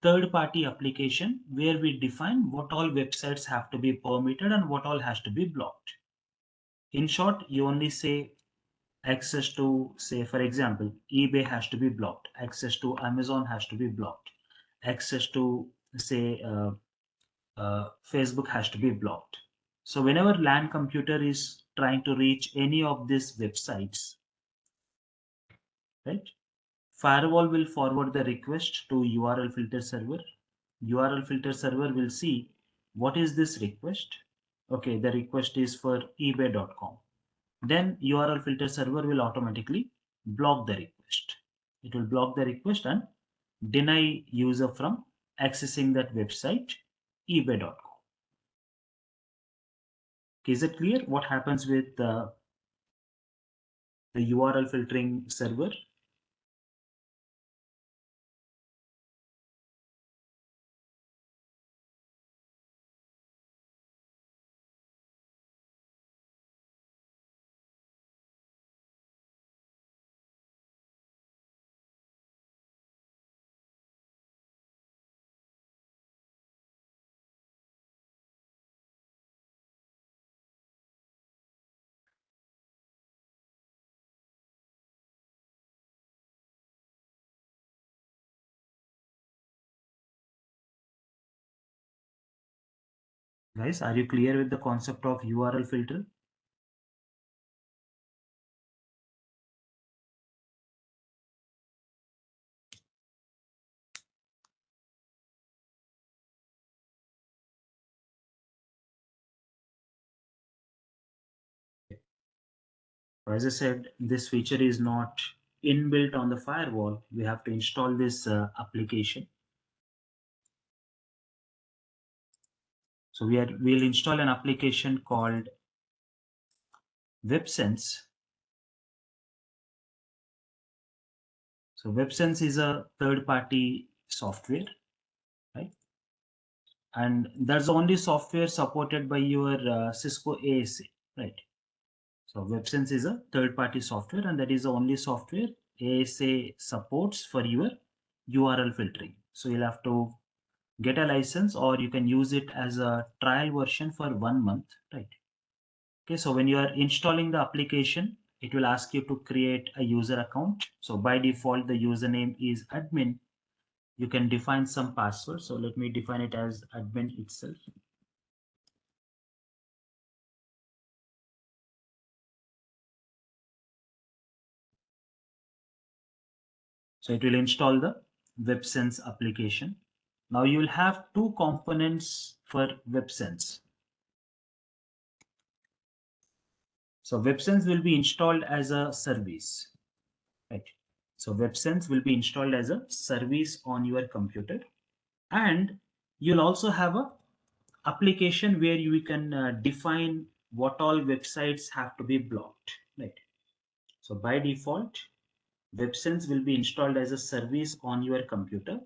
third party application where we define what all websites have to be permitted and what all has to be blocked. In short, you only say access to, say, for example, eBay has to be blocked, access to Amazon has to be blocked, access to, say, Facebook has to be blocked. So whenever LAN computer is trying to reach any of these websites, right, firewall will forward the request to URL filter server. URL filter server will see what is this request. Okay, the request is for ebay.com. Then URL filter server will automatically block the request. It will block the request and deny user from accessing that website ebay.com. Is it clear what happens with the URL filtering server? Guys, are you clear with the concept of URL filter? As I said, this feature is not inbuilt on the firewall. We have to install this application. So we'll install an application called WebSense. So WebSense is a third-party software, right? And that's the only software supported by your Cisco ASA, right? So WebSense is a third-party software, and that is the only software ASA supports for your URL filtering. So you'll have to get a license, or you can use it as a trial version for 1 month, right? Okay, so when you are installing the application, it will ask you to create a user account. So by default, the username is admin. You can define some password. So let me define it as admin itself. So it will install the WebSense application. Now you will have two components for WebSense. So WebSense will be installed as a service, right? So WebSense will be installed as a service on your computer, and you'll also have a application where you can define what all websites have to be blocked, right? So by default, WebSense will be installed as a service on your computer,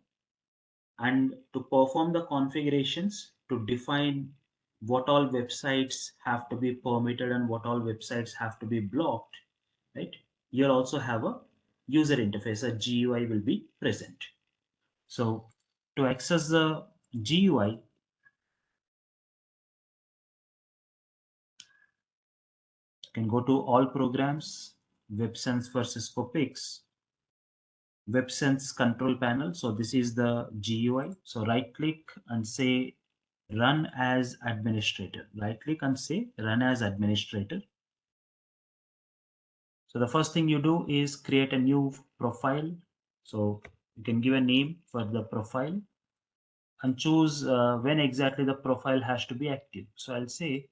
and to perform the configurations to define what all websites have to be permitted and what all websites have to be blocked, right? You'll also have a user interface, a GUI will be present. So to access the GUI, you can go to all programs, WebSense for Cisco Pix, WebSense control panel. So this is the GUI. So right click and say run as administrator. Right click and say run as administrator. So the first thing you do is create a new profile. So you can give a name for the profile and choose when exactly the profile has to be active. So I'll say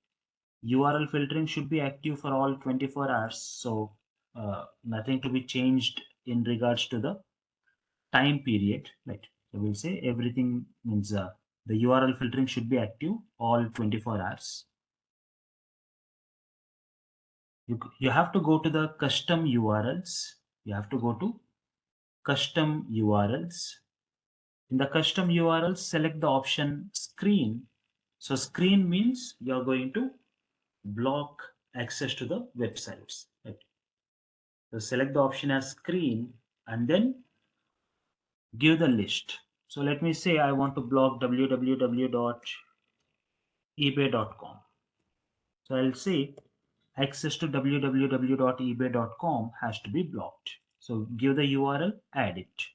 URL filtering should be active for all 24 hours. So nothing to be changed in regards to the time period, right? So we'll say everything means the URL filtering should be active all 24 hours. You have to go to the custom URLs. You have to go to custom URLs. In the custom URLs, select the option screen. So screen means you're going to block access to the websites, right? So select the option as screen and then give the list. So let me say I want to block www.ebay.com. So I'll say access to www.ebay.com has to be blocked. So give the URL, add it.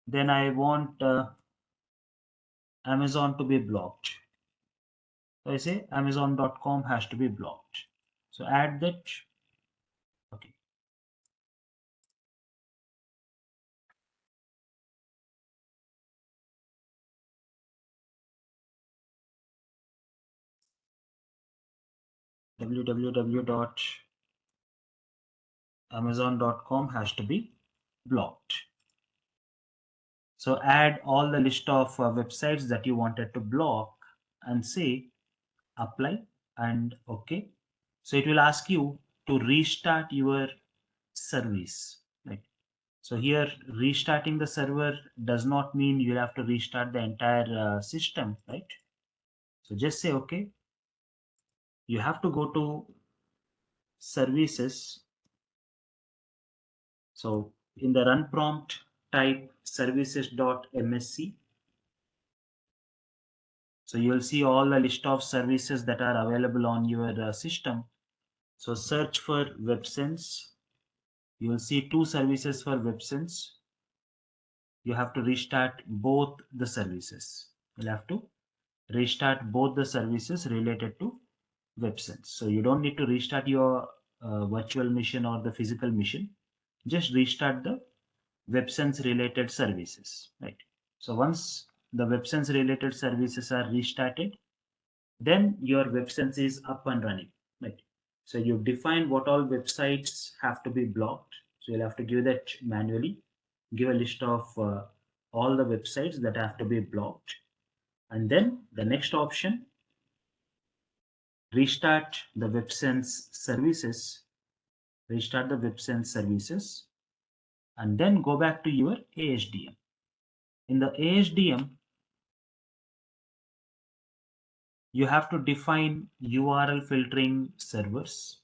Then I want Amazon to be blocked. So I say Amazon.com has to be blocked. So add that. Okay. www.amazon.com has to be blocked. So add all the list of websites that you wanted to block and say apply and okay. So it will ask you to restart your service, right? So here restarting the server does not mean you have to restart the entire system, right? So just say okay. You have to go to services. So in the run prompt, type services.msc. So you will see all the list of services that are available on your system. So search for WebSense. You will see two services for WebSense. You have to restart both the services. You'll have to restart both the services related to WebSense. So you don't need to restart your virtual machine or the physical machine. Just restart the WebSense related services, right? So once the WebSense related services are restarted, then your WebSense is up and running, right? So you define what all websites have to be blocked. So you'll have to give that manually. Give a list of all the websites that have to be blocked. And then the next option, restart the WebSense services, restart the WebSense services, and then go back to your AHDM. In the AHDM, you have to define URL filtering servers,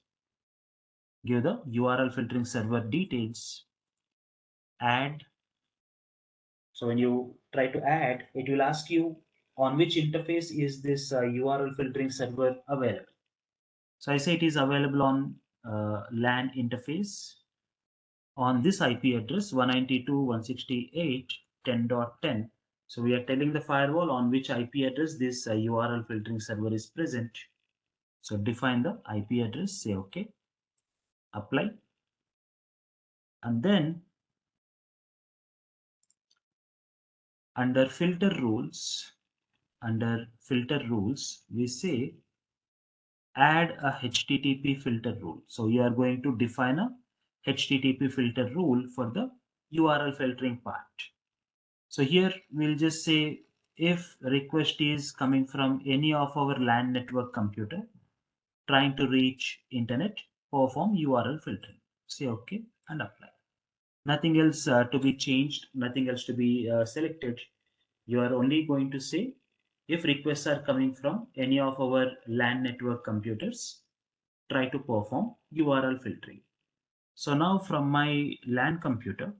give the URL filtering server details, add. So when you try to add, it will ask you on which interface is this URL filtering server available. So I say it is available on LAN interface on this IP address 192.168.10.10. So we are telling the firewall on which IP address this URL filtering server is present. So define the IP address, say OK, apply, and then under filter rules, we say add a HTTP filter rule. So you are going to define a HTTP filter rule for the URL filtering part. So here we'll just say if request is coming from any of our LAN network computer trying to reach internet, perform URL filtering. Say OK and apply. Nothing else to be changed, nothing else to be selected. You are only going to say if requests are coming from any of our LAN network computers, try to perform URL filtering. So now from my LAN computer,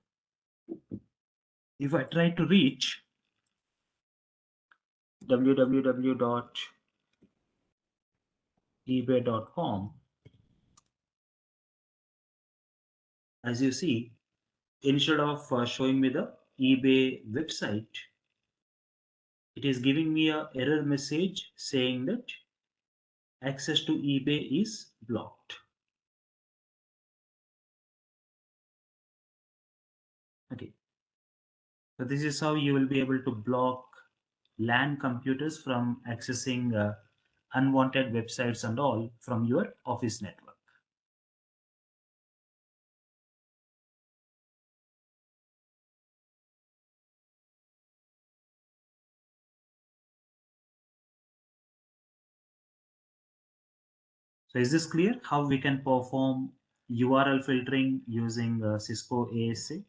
if I try to reach www.ebay.com, as you see, instead of showing me the eBay website, it is giving me a error message saying that access to eBay is blocked. Okay, so this is how you will be able to block LAN computers from accessing unwanted websites and all from your office network. So is this clear how we can perform URL filtering using Cisco ASA?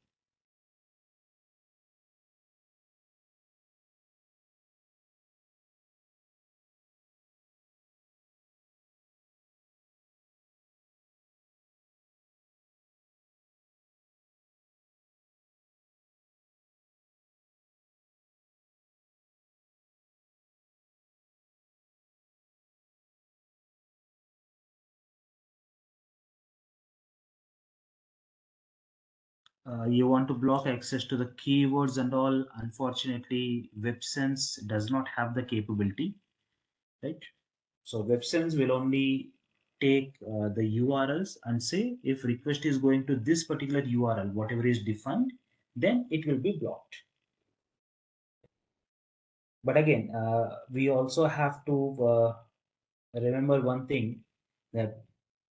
You want to block access to the keywords and all. Unfortunately, WebSense does not have the capability, right? So WebSense will only take the URLs and say if request is going to this particular URL, whatever is defined, then it will be blocked. But again, we also have to remember one thing, that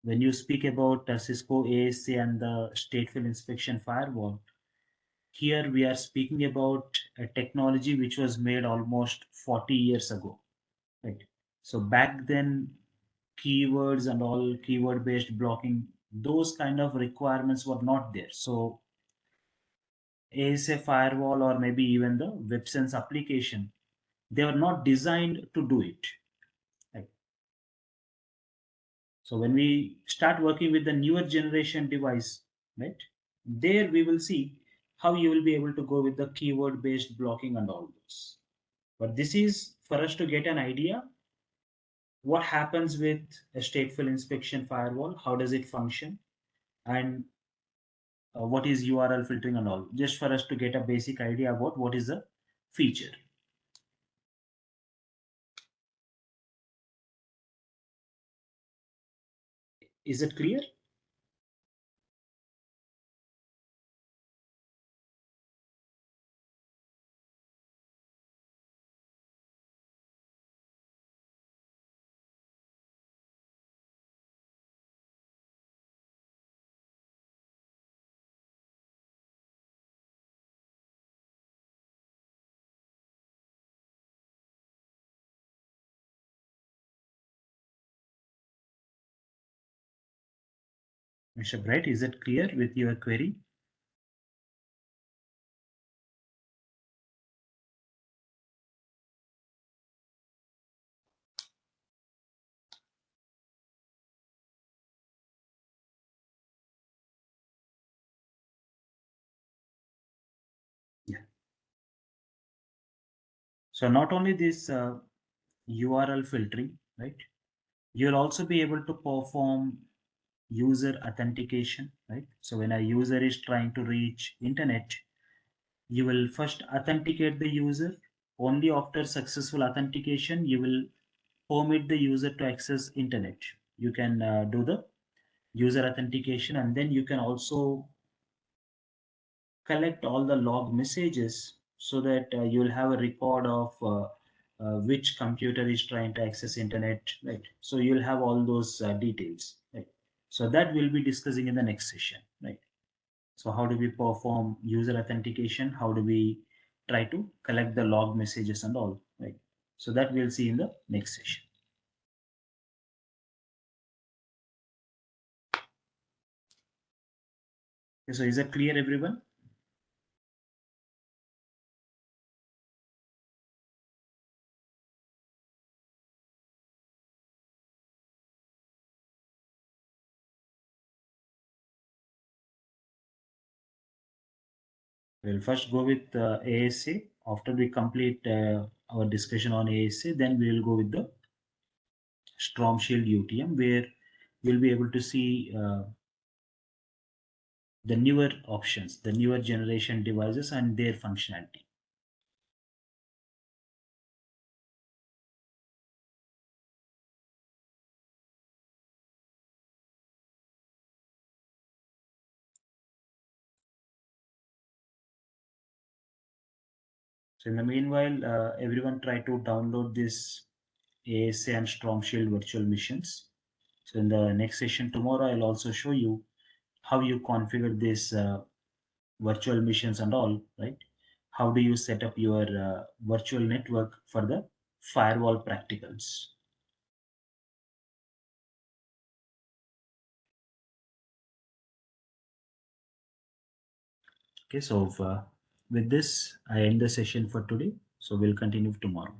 when you speak about Cisco ASA and the stateful inspection firewall, here we are speaking about a technology which was made almost 40 years ago, right? So back then, keywords and all keyword based blocking, those kind of requirements were not there. So ASA firewall or maybe even the WebSense application, they were not designed to do it, right? So when we start working with the newer generation device, right, there we will see how you will be able to go with the keyword based blocking and all those. But this is for us to get an idea what happens with a stateful inspection firewall, how does it function, and what is URL filtering and all, just for us to get a basic idea about what is the feature. Is it clear? Mr. Bright, is it clear with your query? Yeah. So not only this URL filtering, right? You'll also be able to perform user authentication, right? So when a user is trying to reach internet, you will first authenticate the user. Only after successful authentication, you will permit the user to access internet. You can do the user authentication, and then you can also collect all the log messages so that you'll have a record of which computer is trying to access internet, right? So you'll have all those details, right? So that we'll be discussing in the next session, right? So how do we perform user authentication? How do we try to collect the log messages and all, right? So that we'll see in the next session. Okay, so is that clear, everyone? We'll first go with ASA. After we complete our discussion on ASA, then we will go with the Storm Shield UTM, where we'll be able to see the newer options, the newer generation devices and their functionality. So in the meanwhile, everyone try to download this ASA and Storm Shield virtual missions. So in the next session tomorrow, I'll also show you how you configure this virtual missions and all, right? How do you set up your virtual network for the firewall practicals? Okay, so with this, I end the session for today. So we'll continue tomorrow.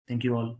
Thank you all.